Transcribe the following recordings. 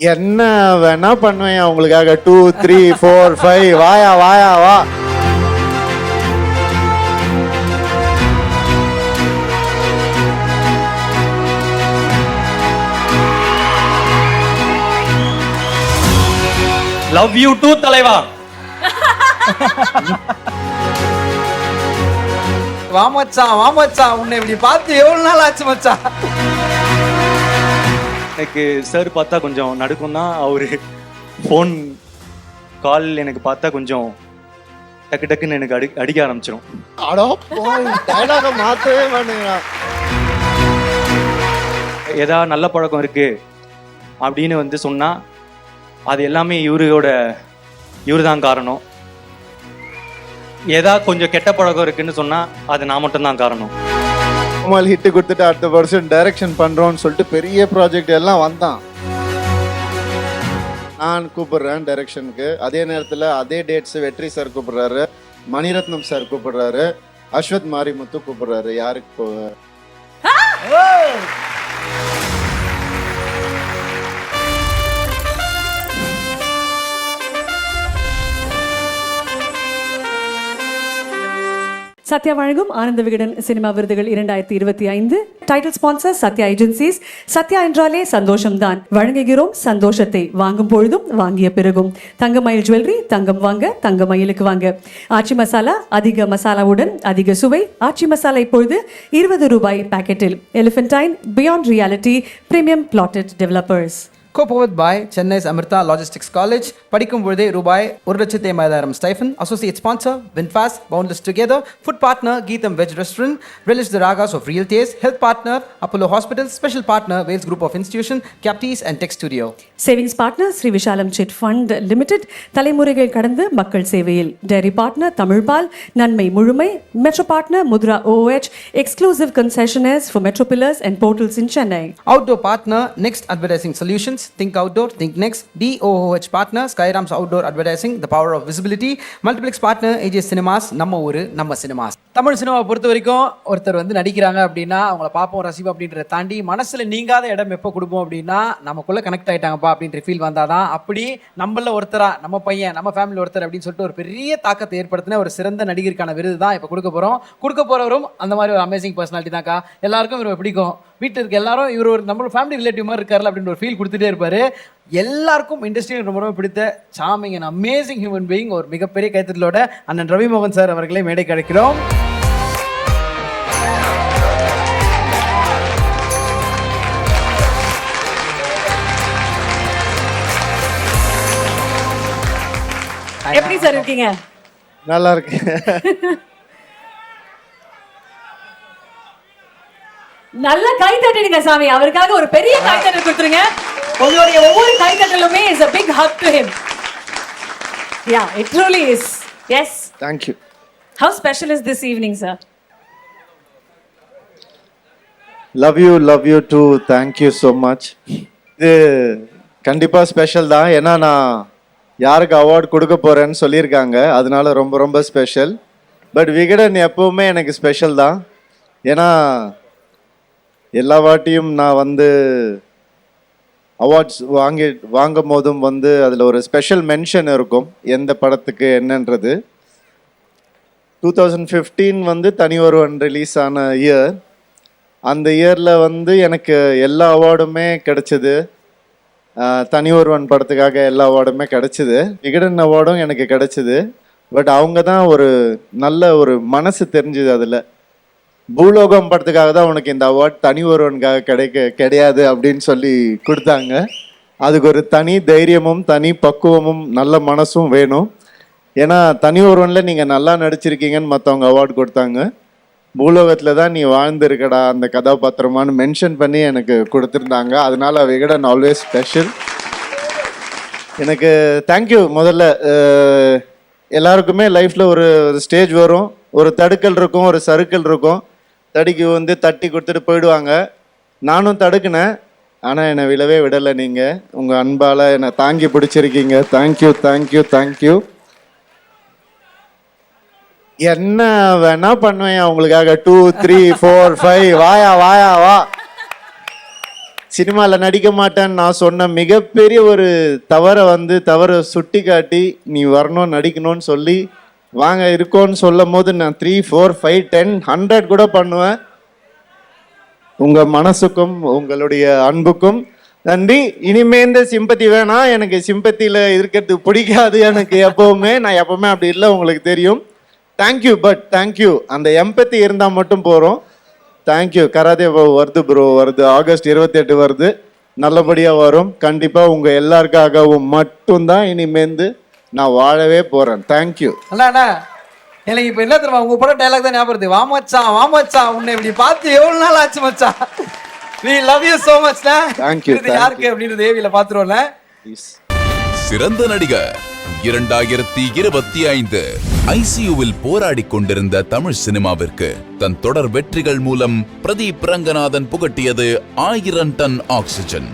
என்ன வேணா பண்ணுவேன் உங்களுக்காக. 2 3 4 5 வாயா வாயா வா. லவ் யூ டூ தலைவா. வா மச்சான் உன்னை இப்படி பார்த்து எவ்வளவு நாள் ஆச்சு மச்சான். எனக்கு சார் பார்த்தா கொஞ்சம் நடுக்கும் தான். அவரு ஃபோன் கால் எனக்கு பார்த்தா கொஞ்சம் டக்கு டக்குன்னு எனக்கு அடிக்க ஆரம்பிச்சிடும். அடோ டயலாக மாத்தவே மாட்டேங்கிறா. ஏதா நல்ல பழக்கம் இருக்கு அப்படின்னு வந்து சொன்னா அது எல்லாமே இவரு தான் காரணம். ஏதா கொஞ்சம் கெட்ட பழக்கம் இருக்குன்னு சொன்னா அது நான் மட்டும்தான் காரணம். ஹிட் கொடுத்துட்டு அடுத்த வருஷம் டைரக்ஷன் பண்றோம்னு சொல்லிட்டு பெரிய ப்ராஜெக்ட் எல்லாம் வந்தான். நான் கூப்பிடுறேன் டைரக்ஷனுக்கு. அதே நேரத்தில் அதே டேட்ஸ் வெற்றி சார் கூப்பிடுறாரு, மணிரத்னம் சார் கூப்பிடுறாரு, அஸ்வத் மாரிமுத்து கூப்பிடுறாரு. யாருக்கு போவ? சத்யா வழங்கும் ஆனந்த விகடன் சினிமா விருதுகள் 2025. Title sponsor Sathya agencies. Sathya என்றாலே சந்தோஷம்தான். வழங்குகிறோம் சந்தோஷத்தை வாங்கும் பொழுதும் வாங்கிய பிறகும். தங்கமயில் ஜுவல்லரி, தங்கம் வாங்க தங்கமயிலுக்கு வாங்க. ஆச்சி மசாலா, அதிக மசாலாவுடன் அதிக சுவை. ஆச்சி மசாலா இப்பொழுது 20 ரூபாய் பாக்கெட்டில். Elephantine, beyond reality, premium plotted developers. Co-powered by Chennai's Amrita Logistics College. படிக்கும் பொழுதே ரூபாய் 1,50,000 stipend. Associate sponsor Winfast, Boundless Together. Food partner Geetham veg restaurant. Relish the Ragas of Real Taste. Health partner Apollo Hospital. Special partner Wales Group of Institution, Capties and Tech Studio. Savings partner Sri Vishalam chit fund limited. தலைமுறைகள் கடந்து மக்கள் சேவையில். Dairy partner Tamilpal. நன்மை முழுமை. Metro partner Mudra OOH. Exclusive concessionaires for metro pillars and portals in Chennai. Outdoor partner Next Advertising Solutions. Think outdoor, think next. DOOH partner Skyram's Outdoor Advertising, the power of visibility. Multiplex partner AJ Cinemas, நம்ம ஊரு நம்ம cinemas. Tamil சினிமாவை பொறுத்த வரைக்கும் ஒருத்தர் வந்து நடிக்கிறாங்க அப்படின்னா அவங்கள பார்ப்போம் ரசிப்போம் அப்படின்றத தாண்டி மனசுல நீங்காத இடம் எப்போ கொடுப்போம் அப்படின்னா நமக்குள்ள கனெக்ட் ஆயிட்டாங்கப்பா அப்படின்ற ஃபீல் வந்தாதான். அப்படி நம்மள ஒருத்தரா, நம்ம பையன், நம்ம ஃபேமிலி ஒருத்தர் அப்படின்னு சொல்லிட்டு ஒரு பெரிய தாக்கத்தை ஏற்படுத்தின ஒரு சிறந்த நடிகருக்கான விருது தான் இப்போ கொடுக்க போறவரும் அந்த மாதிரி ஒரு அமேசிங் பர்சனாலிட்டி தான்க்கா. எல்லாருக்கும் இவரை பிடிக்கும். வீட்டில் இருக்க எல்லாரும் இவர் ஒரு நம்மளோட ஃபேமிலி ரிலேட்டிவ் மாதிரி இருக்காருல அப்படின்னு ஒரு ஃபீல் கொடுத்துட்டே இருப்பாரு. எல்லாருக்கும் இண்டஸ்ட்ரியில் ரொம்ப ரொம்ப பிடித்த charming and amazing human being. ஒரு மிகப்பெரிய கைத்தட்டலோட அண்ணன் ரவி மோகன் சார் அவர்களை மேடை கிடைக்கிறோம். எப்படி சார் இருக்கீங்க? நல்லா இருக்கு. நல்ல கை தட்டிடுங்க சாமி. அவருக்காக ஒரு பெரிய கை தட்டல் கொடுத்துருங்க. உங்களுடைய ஒவ்வொரு கை தட்டலுமே is a big hug to him. Yeah, it truly is. Yes. Thank you. How special is this evening, sir? Love you too. Thank you so much. இது கண்டிப்பா ஸ்பெஷல் தான். ஏன்னா நான் யாருக்கு அவார்டு கொடுக்க போறேன்னு சொல்லியிருக்காங்க. அதனால ரொம்ப ரொம்ப ஸ்பெஷல். பட் விகடன் எப்பவுமே எனக்கு ஸ்பெஷல் தான். ஏன்னா எல்லா வாட்டியும் நான் வந்து அவார்ட்ஸ் வாங்கும் போதும் வந்து அதில் ஒரு ஸ்பெஷல் மென்ஷன் இருக்கும் எந்த படத்துக்கு என்னன்றது. 2015 வந்து தனி ஒருவன் ரிலீஸ் ஆன இயர். அந்த இயரில் வந்து எனக்கு எல்லா அவார்டுமே கிடைச்சிது. தனி ஒருவன் படத்துக்காக எல்லா அவார்டுமே கிடைச்சிது. விகடன் அவார்டும் எனக்கு கிடைச்சிது. பட் அவங்க தான் ஒரு நல்ல ஒரு மனசு தெரிஞ்சுது. அதில் பூலோகம் படத்துக்காக தான் உனக்கு இந்த அவார்ட், தனி ஒருவனுக்காக கிடையாது அப்படின்னு சொல்லி கொடுத்தாங்க. அதுக்கு ஒரு தனி தைரியமும் தனி பக்குவமும் நல்ல மனசும் வேணும். ஏன்னா தனி ஒருவனில் நீங்கள் நல்லா நடிச்சிருக்கீங்கன்னு மற்றவங்க அவார்டு கொடுத்தாங்க. பூலோகத்தில் தான் நீ வாழ்ந்துருக்கடா அந்த கதாபாத்திரமானு மென்ஷன் பண்ணி எனக்கு கொடுத்துருந்தாங்க. அதனால விகடன் ஆல்வேஸ் ஸ்பெஷல். எனக்கு தேங்க்யூ. முதல்ல எல்லாருக்குமே லைஃப்பில் ஒரு ஸ்டேஜ் வரும், ஒரு தடுக்கல் இருக்கும், ஒரு சறுக்கல் இருக்கும். தடுக்கி வந்து தட்டி கொடுத்துட்டு போயிடுவாங்க. நானும் தடுக்கினேன், ஆனால் என்னை விடவே விடலை. நீங்கள் உங்கள் அன்பால் என்னை தாங்கி பிடிச்சிருக்கீங்க. Thank you thank you thank you. என்ன வேணா பண்ணுவேன் உங்களுக்காக. 2 3 4 5 வாயா வாயா வா. சினிமாவில் நடிக்க மாட்டேன்னு நான் சொன்ன மிகப்பெரிய ஒரு தவறை சுட்டி காட்டி நீ வரணும் நடிக்கணும்னு சொல்லி வாங்க இருக்கோன்னு சொல்லும் போது நான் 3, 4, 5, 10, 100 கூட பண்ணுவேன். உங்கள் மனசுக்கும் உங்களுடைய அன்புக்கும் நன்றி. இனிமே இந்த சிம்பத்தி வேணாம், எனக்கு சிம்பத்தியில் இருக்கிறது பிடிக்காது எனக்கு எப்போவுமே. நான் எப்போவுமே அப்படி இல்லை, உங்களுக்கு தெரியும். Thank you, but thank you. அந்த எம்பத்தி இருந்தால் மட்டும் போகிறோம். தேங்க்யூ. கராதே வருது ப்ரோ, வருது ஆகஸ்ட் 28 வருது, நல்லபடியாக வரும். கண்டிப்பாக உங்கள் எல்லாருக்காகவும் மட்டும்தான் இனிமேந்து நான் வாழவே போகிறேன். தேங்க்யூ. அண்ணா எனக்கு இப்போ என்ன தெரியுமா, உங்க படம் டைலாக் தான் ஞாபகம் வருது. வாமச்சான் உன்னை இப்படி பார்த்து எவ்வளவு நாள் ஆச்சு மச்சான். we love you so much ண்ணா. தேங்க்யூ. யாருக்கு அப்படின்றது ஏவில பாத்துருவோம்ல. சிறந்த நடிகர் 2025 ஐசியூவில் போராடி கொண்டிருந்த தமிழ் சினிமாவிற்கு தன் தொடர் வெற்றிகள் மூலம் பிரதீப் ரங்கநாதன் புகட்டியது 1000 டன் ஆக்சிஜன்.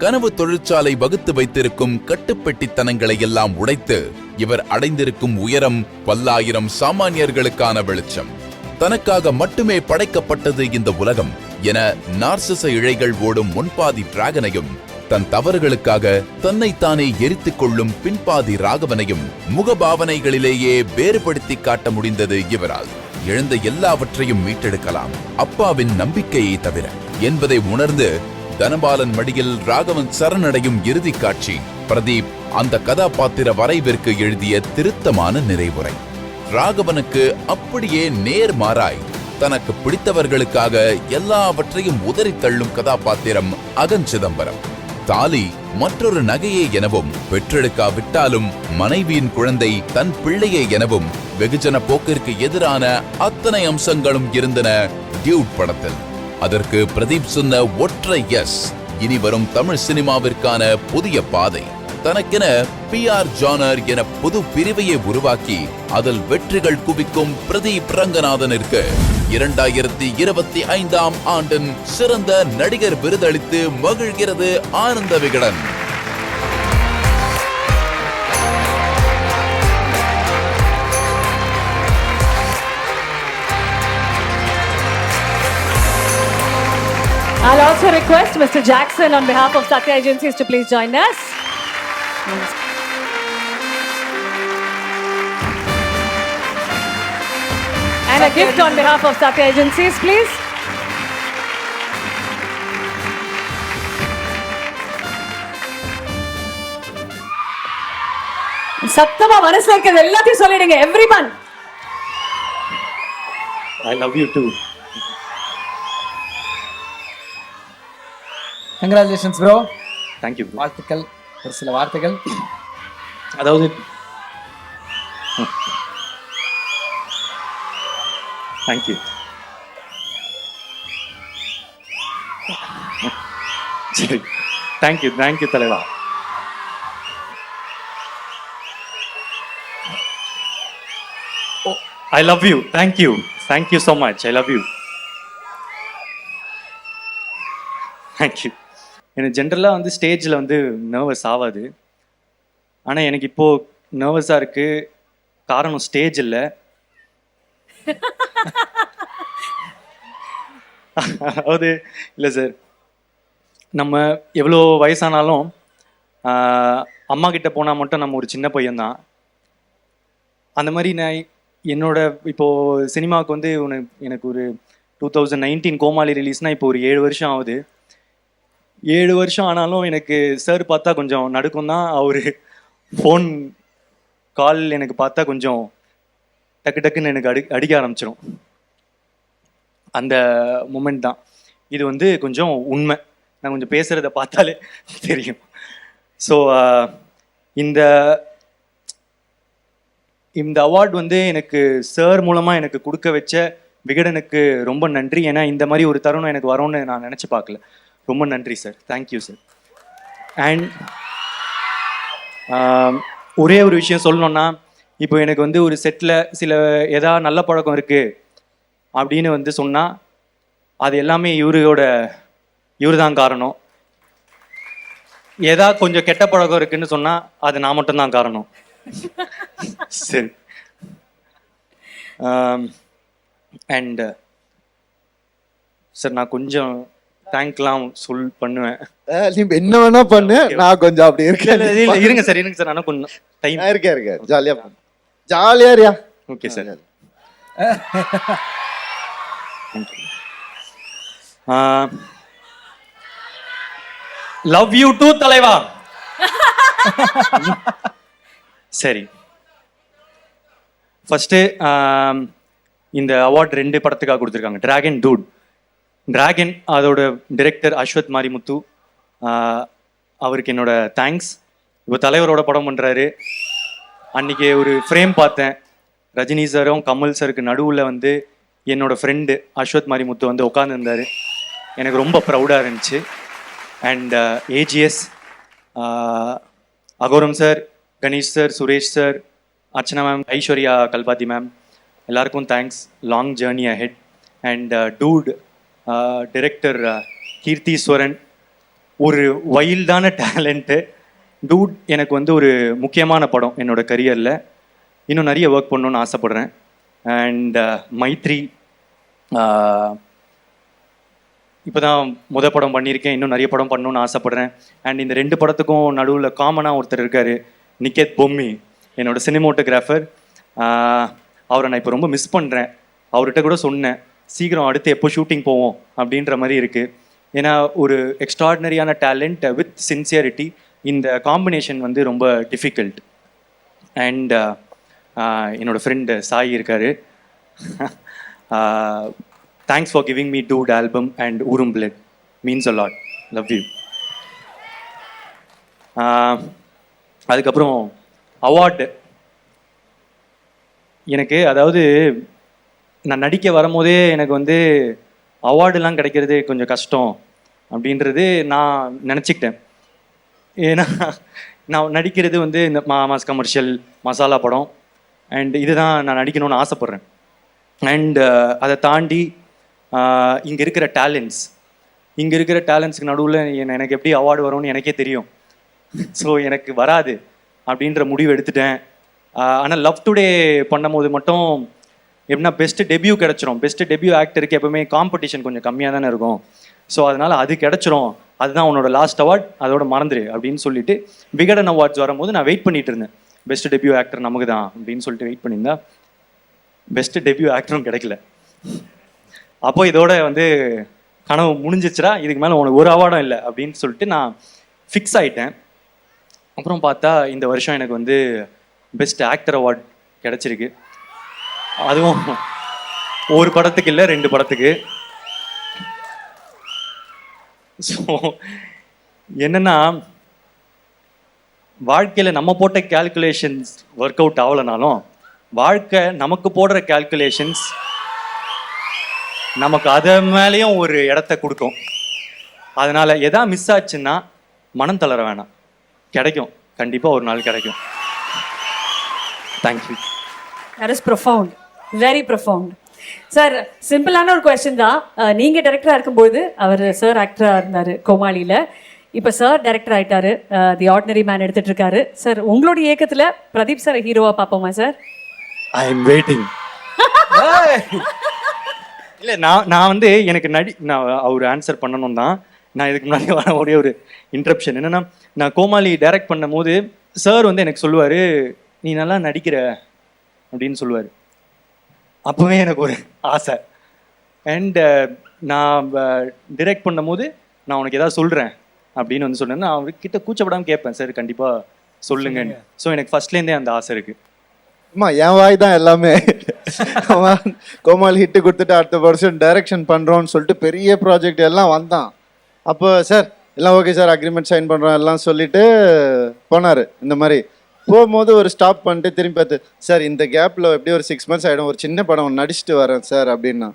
கனவு தொழிற்சாலை வகுத்து வைத்திருக்கும் கட்டுப்பெட்டித்தனங்களை எல்லாம் உடைத்து இவர் அடைந்திருக்கும் உயரம் பல்லாயிரம் சாமானியர்களுக்கான வெளிச்சம். தனக்காக மட்டுமே படைக்கப்பட்டது இந்த உலகம் என நார்சிச இழைகள் ஓடும் முன்பாதி டிராகனையும், தன் தவறுகளுக்காக தன்னைத்தானே எரித்துக் கொள்ளும் பின்பாதி ராகவனையும் முகபாவனைகளிலேயே வேறுபடுத்தி காட்ட முடிந்தது இவரால். இழந்த எல்லாவற்றையும் மீட்டெடுக்கலாம் அப்பாவின் நம்பிக்கையை தவிர என்பதை உணர்ந்து தனபாலன் மடியில் ராகவன் சரணடையும் இறுதி காட்சி பிரதீப் அந்த கதாபாத்திர வரைவிற்கு எழுதிய திருத்தமான நிறைவுரை. ராகவனுக்கு அப்படியே நேர்மாறாய் தனக்கு பிடித்தவர்களுக்காக எல்லாவற்றையும் உதறி தள்ளும் கதாபாத்திரம் அகன் சிதம்பரம். தாலி மற்றொரு நகையே எனவும், பெற்றெடுக்காவிட்டாலும் மனைவியின் குழந்தை தன் பிள்ளையே எனவும் வெகுஜன போக்கிற்கு எதிரான அத்தனை அம்சங்களும் இருந்தன டியூட் படத்தில். அதற்கு பிரதீப் சொன்ன ஒற்றை எஸ். இனி வரும் தமிழ் சினிமாவிற்கான புதிய பாதை. தனக்கென PR ஜானர் என புது பிரிவையை உருவாக்கி அதில் வெற்றிகள் குவிக்கும் பிரதீப் ரங்கநாதனிற்கு 2025ஆம் ஆண்டின் சிறந்த நடிகர் விருதளித்து மகிழ்கிறது Ananda Vikatan. I'll also request Mr. Jackson on behalf of Satya Agencies to please join us. And a gift on behalf of Satya Agencies, please. சத்தமா மனசுல இருக்கிறது எல்லாத்தையும் சொல்லிடுங்க everyone. I love you too. Congratulations bro. Thank you. வாழ்த்துக்கள். ஒரு சில வார்த்தைகள். அதாவது தேங்க்யூ. சரி, தேங்க்யூ தலைவா. ஐ love you. Thank you so much. I love you. Thank you. எனக்கு ஜென்ரலாக வந்து ஸ்டேஜில் வந்து நர்வஸ் ஆகாது. ஆனால் எனக்கு இப்போது நர்வஸாக இருக்குது. காரணம் ஸ்டேஜ் இல்லை, அதாவது இல்லை சார், நம்ம எவ்வளோ வயசானாலும் அம்மா கிட்ட போனால் மட்டும் நம்ம ஒரு சின்ன பையன்தான். அந்த மாதிரி நான் என்னோட இப்போது சினிமாவுக்கு வந்து எனக்கு ஒரு 2019 கோமாளி ரிலீஸ்னால் இப்போ ஒரு 7 வருஷம் ஆகுது. 7 வருஷம் ஆனாலும் எனக்கு சார் பார்த்தா கொஞ்சம் நடுக்கும் தான். அவர் ஃபோன் கால் எனக்கு பார்த்தா கொஞ்சம் டக்குன்னு எனக்கு அடிக்க ஆரம்பிச்சிடும். அந்த மூமெண்ட் தான் இது வந்து கொஞ்சம் உண்மை. நான் கொஞ்சம் பேசுகிறத பார்த்தாலே தெரியும். ஸோ இந்த அவார்ட் வந்து எனக்கு சார் மூலமாக எனக்கு கொடுக்க வச்ச விகடனுக்கு ரொம்ப நன்றி. ஏன்னா இந்த மாதிரி ஒரு தருணம் எனக்கு வரும்னு நான் நினச்சி பார்க்கல. ரொம்ப நன்றி சார். Thank you sir. அண்ட் ஒரே ஒரு விஷயம் சொல்லணுன்னா, இப்போ எனக்கு வந்து ஒரு செட்டில் எதா நல்ல பழக்கம் இருக்குது அப்படின்னு வந்து சொன்னால் அது எல்லாமே இவர் தான் காரணம். ஏதா கொஞ்சம் கெட்ட பழக்கம் இருக்குன்னு சொன்னால் அது நான் மட்டும்தான் காரணம். சரி. அண்ட் சார் நான் கொஞ்சம் தேங்க்லாம் பண்ணுவேன். நீ என்ன வேணா பண்ணு, நான் கொஞ்சம் அப்படி இல்ல, இருக்கேன். இல்ல, இல்ல, இருங்க சார் ஆனால் கொஞ்சம் டைம். நான் இருக்கேன் ஜாலியா பண்ணு. ஜாலியா இருயா. Okay sir. Love you too தலைவா. சரி, ஃபர்ஸ்ட் இந்த அவார்ட் 2 படத்துக்காக கொடுத்துருக்காங்க. டிராகன் டூட், டிராகன் அதோட டைரக்டர் அஸ்வத் மாரிமுத்து, அவருக்கு என்னோட தேங்க்ஸ். இப்போ தலைவரோட படம் பண்ணுறாரு. அன்னைக்கு ஒரு ஃப்ரேம் பார்த்தேன், ரஜினி சாரும் கமல் சாருக்கு நடுவில் வந்து என்னோட ஃப்ரெண்டு அஸ்வத் மாரிமுத்து வந்து உட்காந்துருந்தார். எனக்கு ரொம்ப ப்ரௌடாக இருந்துச்சு. And AGS, Aghoram sir, Ganesh sir, Suresh sir, Archana ma'am, Aishwarya Kalpathi ma'am, எல்லாருக்கும் thanks. Long journey ahead. And Dude director Keerthiswaran, ஒரு வைல்டான டேலண்ட்டு. டூட் எனக்கு வந்து ஒரு முக்கியமான படம் என்னோட கரியரில். இன்னும் நிறைய ஒர்க் பண்ணணுன்னு ஆசைப்பட்றேன். அண்ட் மைத்ரி, இப்போ தான் படம் பண்ணியிருக்கேன், இன்னும் நிறைய படம் பண்ணணுன்னு ஆசைப்பட்றேன். அண்ட் இந்த 2 படத்துக்கும் நடுவில் காமனாக ஒருத்தர் இருக்கார், நிக்கேத் பொம்மி, என்னோட சினிமோட்டோகிராஃபர். அவரை நான் இப்போ ரொம்ப மிஸ் பண்ணுறேன். அவர்கிட்ட கூட சொன்னேன், சீக்கிரம் அடுத்து எப்போ ஷூட்டிங் போவோம் அப்படின்ற மாதிரி இருக்குது. ஏன்னா ஒரு எக்ஸ்ட்ராடினரியான டேலண்ட் வித் சின்சியரிட்டி, இந்த காம்பினேஷன் வந்து ரொம்ப டிஃபிகல்ட். அண்ட் என்னோட ஃப்ரெண்டு சாய் இருக்கார். Thanks for giving me Dude album and ஊரும் blood, means a lot. Love you. அதுக்கப்புறம் அவார்டு எனக்கு, அதாவது நான் நடிக்க வரும்போதே எனக்கு வந்து அவார்டுலாம் கிடைக்கிறது கொஞ்சம் கஷ்டம் அப்படின்றது நான் நினச்சிக்கிட்டேன். ஏன்னா நான் நடிக்கிறது வந்து இந்த மாஸ் கமர்ஷியல் மசாலா படம், அண்ட் இதுதான் நான் நடிக்கணும்னு ஆசைப்பட்றேன். அண்ட் அதை தாண்டி இங்கே இருக்கிற டேலண்ட்ஸ்க்கு நடுவில் எனக்கு எப்படி அவார்டு வரும்னு எனக்கே தெரியும். ஸோ எனக்கு வராது அப்படின்ற முடிவு எடுத்துட்டேன். ஆனால் லவ் டுடே பண்ணும்போது மட்டும் எப்படின்னா பெஸ்ட்டு டெபியூ கிடச்சிரும். பெஸ்ட்டு டெபியூ ஆக்டருக்கு எப்பவுமே காம்படிஷன் கொஞ்சம் கம்மியாக தானே இருக்கும். ஸோ அதனால் அது கிடச்சிரும், அதுதான் உன்னோட லாஸ்ட் அவார்ட், அதோட மறந்துடு அப்படின்னு சொல்லிட்டு விகடன் அவார்ட்ஸ் வரும்போது நான் வெயிட் பண்ணிட்டு இருந்தேன். பெஸ்ட் டெபியூ ஆக்டர் நமக்கு தான் அப்படின்னு சொல்லிட்டு வெயிட் பண்ணியிருந்தா பெஸ்ட் டெபியூ ஆக்டரும் கிடைக்கல. அப்போ இதோட வந்து கனவு முடிஞ்சிச்சுரா, இதுக்கு மேலே உனக்கு ஒரு அவார்டும் இல்லை அப்படின்னு சொல்லிட்டு நான் ஃபிக்ஸ் ஆகிட்டேன். அப்புறம் பார்த்தா இந்த வருஷம் எனக்கு வந்து பெஸ்ட் ஆக்டர் அவார்ட் கிடச்சிருக்கு. அதுவும் ஒரு படத்துக்கு இல்லை, 2 படத்துக்கு. ஸோ என்னன்னா, வாழ்க்கையில் நம்ம போட்ட கேல்குலேஷன்ஸ் ஒர்க் அவுட் ஆகலைனாலும் வாழ்க்கை நமக்கு போடுற கேல்குலேஷன்ஸ் நமக்கு அதை மேலேயும் ஒரு இடத்த கொடுக்கும். அதனால எதா மிஸ் ஆச்சுன்னா மனம் தளர வேணாம், கிடைக்கும், கண்டிப்பாக ஒரு நாள் கிடைக்கும். Thank you. That is profound, very profound. Sir, சிம்பிளான ஒரு கொஸ்டின் தான். நீங்கள் டைரக்டராக இருக்கும்போது அவர் சார் ஆக்டராக இருந்தார் கோமாளியில். இப்போ சார் டைரக்டர் ஆகிட்டாரு, தி ஆர்டினரி மேன் எடுத்துகிட்டு இருக்காரு. சார், உங்களுடைய இயக்கத்தில் பிரதீப் சார் ஹீரோவாக பார்ப்போமா சார்? I am waiting. இல்லை, நான் வந்து எனக்கு நான் அவர் ஆன்சர் பண்ணணும் தான். நான் இதுக்கு முன்னாடி வர ஒரே ஒரு இன்ட்ரப்ஷன் என்னென்னா, நான் கோமாளி டைரக்ட் பண்ணும் போது சார் வந்து எனக்கு சொல்லுவார், நீ நல்லா நடிக்கிற அப்படின்னு சொல்லுவார். அப்போவே எனக்கு ஒரு ஆசை. அண்டு நான் டிரெக்ட் பண்ணும் போது நான் உனக்கு ஏதாவது சொல்கிறேன் அப்படின்னு வந்து சொன்னேன்னா அவர்கிட்ட கூச்சப்படாமல் கேட்பேன், சார் கண்டிப்பாக சொல்லுங்கன்னு. ஸோ எனக்கு ஃபர்ஸ்ட்லேருந்தே அந்த ஆசை இருக்குது. அம்மா, என் வாய் தான் எல்லாமே. கோமாளி ஹிட்டு கொடுத்துட்டு அடுத்த வருஷம் டைரக்ஷன் பண்ணுறோன்னு சொல்லிட்டு பெரிய ப்ராஜெக்ட் எல்லாம் வந்தான். அப்போ சார் எல்லாம் ஓகே சார், அக்ரிமெண்ட் சைன் பண்ணுறோம் எல்லாம் சொல்லிட்டு போனார். இந்த மாதிரி போகும்போது ஒரு ஸ்டாப் பண்ணிட்டு திரும்பி பார்த்து, சார் இந்த கேப்பில் எப்படியும் ஒரு 6 months ஆகிடும், ஒரு சின்ன படம் நடிச்சுட்டு வரேன் சார் அப்படின்னா.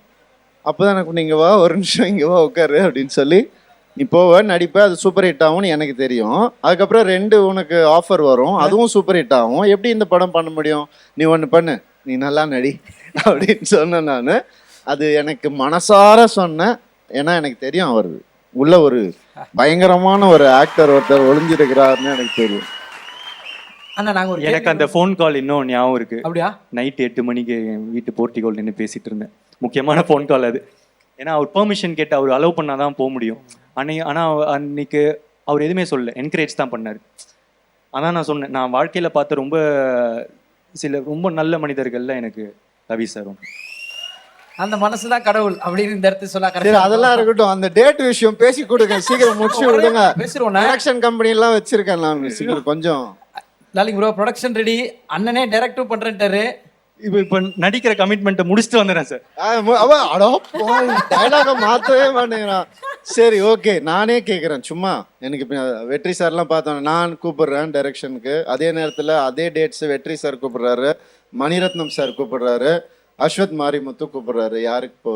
அப்போ தான் எனக்கு நீங்கள் வா, ஒரு நிமிஷம் இங்கே வா உட்காரு அப்படின்னு சொல்லி, நீ போவ நடிப்ப, அது சூப்பர் ஹிட் ஆகும்னு எனக்கு தெரியும். அதுக்கப்புறம் 2 உனக்கு ஆஃபர் வரும், அதுவும் சூப்பர் ஹிட் ஆகும். எப்படி இந்த படம் பண்ண முடியும், நீ ஒன்று பண்ணு, நீ நல்லா நடி அப்படின்னு சொன்னேன் நான். அது எனக்கு மனசார சொன்னேன். ஏன்னா எனக்கு தெரியும் அவர் உள்ள ஒரு பயங்கரமான ஒரு ஆக்டர் ஒருத்தர் ஒளிஞ்சிருக்கிறாருன்னு எனக்கு தெரியும். அண்ணா, நாங்கள் ஒரு எனக்கு அந்த ஃபோன் கால் இன்னும் ஞாபகம் இருக்கு. அப்படியா? நைட்டு 8 மணிக்கு வீட்டு போர்ட்டிகோல் நின்று பேசிட்டு இருந்தேன். முக்கியமான ஃபோன் கால் அது. ஏன்னா அவர் பெர்மிஷன் கேட்டு அவர் அலோவ் பண்ணாதான் போக முடியும். ஆனால் அன்னைக்கு அவர் எதுவுமே சொல்லல, என்கரேஜ் தான் பண்ணார். அதான் நான் சொன்னேன், நான் வாழ்க்கையில் பார்த்த ரொம்ப நல்ல மனிதர்கள்ல எனக்கு ரவி சார். அந்த மனசுதான் கடவுள் அப்படின்னு இந்த இடத்துல சொல்ல சரி, அதெல்லாம் இருக்கட்டும். அந்த டேட் விஷயம் பேசி கொடுங்க, சீக்கிரம் முடிச்சு விடுங்க. பேசுறோம். ப்ரொடக்ஷன் கம்பெனி எல்லாம் வச்சிருக்கேன் நான், சீக்கிரம் கொஞ்சம். டார்லிங் ப்ரோ, ப்ரொடக்ஷன் ரெடி, அண்ணனே டைரக்டும் பண்றேன்ட்டாரு. இப்போ நடிக்கிற கமிட்மெண்ட்டை முடிச்சுட்டு வந்துடுறேன் சார். டைலாக மாற்றவே மாட்டேங்கிறான். சரி, ஓகே, நானே கேட்குறேன் சும்மா. எனக்கு இப்போ வெற்றி சார்லாம் பார்த்தோம், நான் கூப்பிடுறேன் டைரக்ஷனுக்கு. அதே நேரத்தில் அதே டேட்ஸ் வெற்றி சார் கூப்பிடுறாரு, மணிரத்னம் சார் கூப்பிடுறாரு, அஸ்வத் மாரிமுத்து கூப்பிடுறாரு. யாருக்கு இப்போ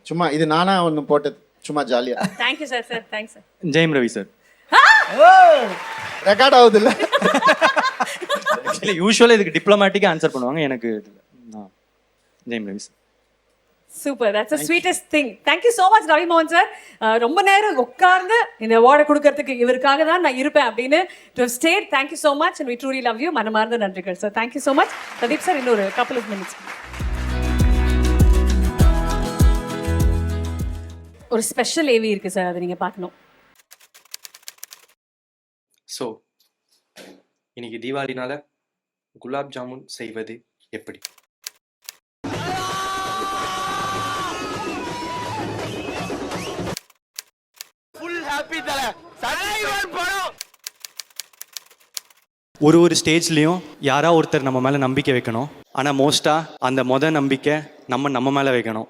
சும்மா இது நானா ஒன்று போட்டது சும்மா ஜாலியா. Thank you sir. Sir thanks sir. Jayam Ravi sir. Record ஆகுது இல்லை? யூஸ்வலாக இதுக்கு டிப்ளமேட்டிக்காக ஆன்சர் பண்ணுவாங்க, எனக்கு Jayam Ravi sir. Super, that's the sweetest thing. Thank you so much Ravi மோகன் சார். ரொம்ப நேரம் உட்கார்ந்து இந்த அவார்டை கொடுக்கறதுக்கு இவருக்காக தான் நான் இருப்பேன் அப்படின்னு to have stayed. Thank you so much and we truly love you. மனமார்ந்த நன்றிகள் sir. Thank you so much. Pradeep sir, இன்னொரு கப்பல் ஆஃப் மினிட்ஸ். ஒரு ஸ்பெஷல் ஏவி இருக்கு சார், அதை நீங்க பார்க்கணும். ஸோ இன்னைக்கு தீபாவளினால குலாப் ஜாமுன் செய்வது எப்படி? ஒரு ஸ்டேஜ்லேயும் யாரா ஒருத்தர் நம்ம மேலே நம்பிக்கை வைக்கணும். ஆனால் மோஸ்ட்டாக அந்த நம்பிக்கை நம்ம மேலே வைக்கணும்.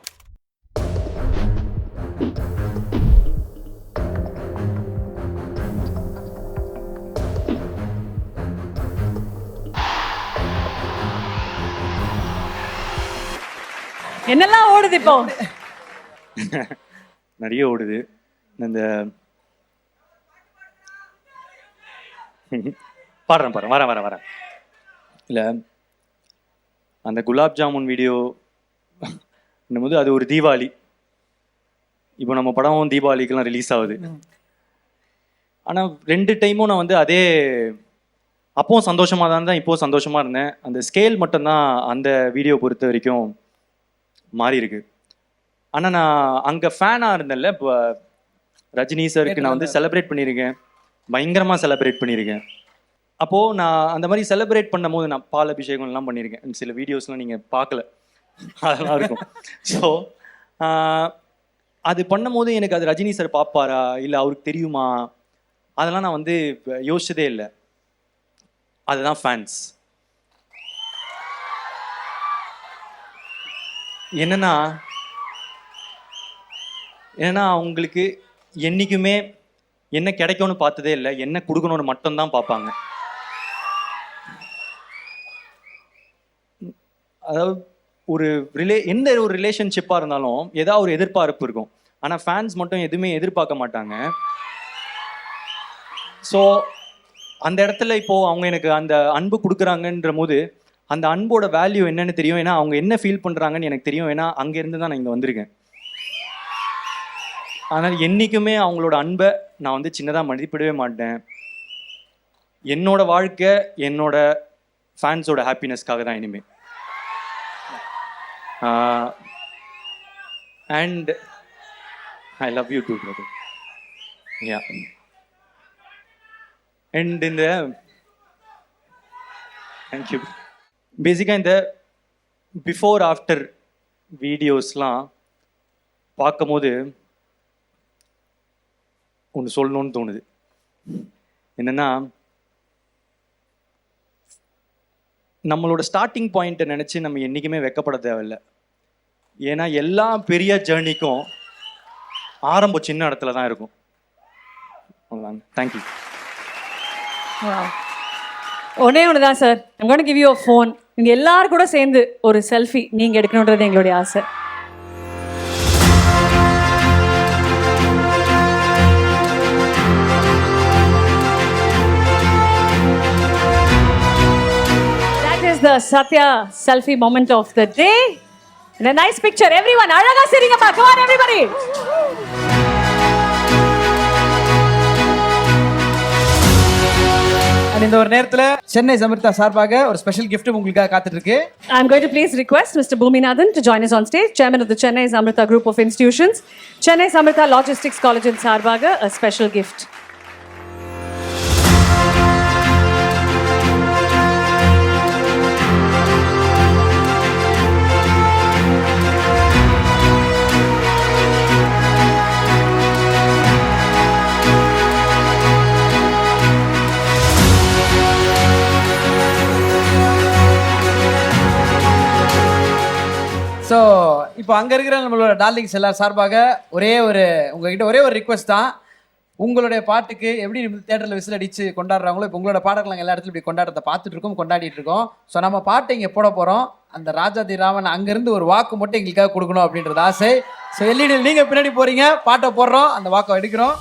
என்னெல்லாம் ஓடுது இப்போ? நிறைய ஓடுது. இந்த பாடுறேன் வரேன். இல்லை, அந்த குலாப் ஜாமுன் வீடியோ போது அது ஒரு தீபாவளி. இப்போ நம்ம படம் தீபாவளிக்கெல்லாம் ரிலீஸ் ஆகுது. ஆனால் 2 டைமும் நான் அதே அப்போவும் சந்தோஷமாக தான் இருந்தேன், இப்போவும் சந்தோஷமாக இருந்தேன். அந்த ஸ்கேல் மட்டும்தான் அந்த வீடியோ பொறுத்த வரைக்கும் மாறி இருக்கு. ஆனால் நான் அங்கே ஃபேனாக இருந்தேன்ல, இப்போ ரஜினி சாருக்கு நான் செலிப்ரேட் பண்ணியிருக்கேன், பயங்கரமாக செலிப்ரேட் பண்ணியிருக்கேன். அப்போது நான் அந்த மாதிரி செலிப்ரேட் பண்ணும் போது நான் பால் அபிஷேகம்லாம் பண்ணியிருக்கேன். சில வீடியோஸ்லாம் நீங்கள் பார்க்கல, அதெல்லாம் இருக்கும். ஸோ அது பண்ணும்போது எனக்கு அது ரஜினி சார் பார்ப்பாரா இல்லை அவருக்கு தெரியுமா, அதெல்லாம் நான் யோசிச்சதே இல்லை. அதுதான் ஃபேன்ஸ். என்னன்னா அவங்களுக்கு என்றைக்குமே என்ன கிடைக்கும்னு பார்த்ததே இல்லை, என்ன கொடுக்கணும்னு மட்டும்தான் பார்ப்பாங்க. அதாவது எந்த ஒரு ரிலேஷன்ஷிப்பாக இருந்தாலும் ஏதாவது ஒரு எதிர்பார்ப்பு இருக்கும். ஆனால் ஃபேன்ஸ் மட்டும் எதுவுமே எதிர்பார்க்க மாட்டாங்க. ஸோ அந்த இடத்துல இப்போது அவங்க எனக்கு அந்த அன்பு கொடுக்குறாங்கன்ற போது அந்த அன்போட வேல்யூ என்னன்னு தெரியும். ஏன்னா அவங்க என்ன ஃபீல் பண்ணுறாங்கன்னு எனக்கு தெரியும். ஏன்னா அங்கேருந்து தான் நான் இங்கே வந்திருக்கேன். அதனால் என்றைக்குமே அவங்களோட அன்பை நான் சின்னதாக மதிப்பிடவே மாட்டேன். என்னோட வாழ்க்கை என்னோட ஃபேன்ஸோட ஹாப்பினஸ்க்காக தான் இனிமே. And I love you too brother. Yeah, and இந்த தேங்க்யூ. பேசிக்காக இந்த பிஃபோர் ஆஃப்டர் வீடியோஸ்லாம் பார்க்கும்போது ஒன்று சொல்லணும்னு தோணுது. என்னென்னா, நம்மளோட ஸ்டார்டிங் பாயிண்ட்டை நினச்சி நம்ம என்றைக்குமே வெக்கப்பட தேவையில்லை. ஏன்னா எல்லா பெரிய ஜேர்னிக்கும் ஆரம்பம் சின்ன இடத்துல தான் இருக்கும். தேங்க்யூ. ஒன்னே ஒன்று தான் sir, I'm going to give you a phone. நீங்கள் எல்லாரும் கூட சேர்ந்து ஒரு செல்ஃபி நீங்கள் எடுக்கணுன்றது எங்களுடைய ஆசை. That is the Satya selfie moment of the day. And a nice picture. Everyone, அழகா சிரிங்கப்பா. Come on everybody. And இந்த ஒரு நேரத்துல சென்னை சமர்த்தா சார்பாக ஒரு ஸ்பெஷல் gift உங்களுக்காக காத்துட்டு இருக்கு. I'm going to please request Mr. Bhuminathan to join us on stage, Chairman of the Chennai Samrita Group of Institutions. Chennai Samrita Logistics College in Sarbaga, a special gift. So இப்போ அங்கே இருக்கிற நம்மளோட darlings எல்லாரும் சார்பாக உங்ககிட்ட ஒரே ஒரு request தான். உங்களுடைய பாட்டுக்கு எப்படி தேட்டரில் விசில் அடித்து கொண்டாடுறாங்களோ இப்போ உங்களோட பாடல்கள் நாங்கள் எல்லா இடத்துலையும் இப்படி கொண்டாடுறத பார்த்துட்டு இருக்கோம், கொண்டாடிட்டு இருக்கோம். ஸோ நம்ம பாட்டை இங்கே போட போகிறோம். அந்த ராஜாதி ராமன் அங்கேருந்து ஒரு வாக்கு மட்டும் எங்களுக்காக கொடுக்கணும் அப்படின்றது ஆசை. ஸோ எல்இடியில் நீங்கள் பின்னாடி போகிறீங்க, பாட்டை போடுறோம், அந்த வாக்கை எடுக்கிறோம்.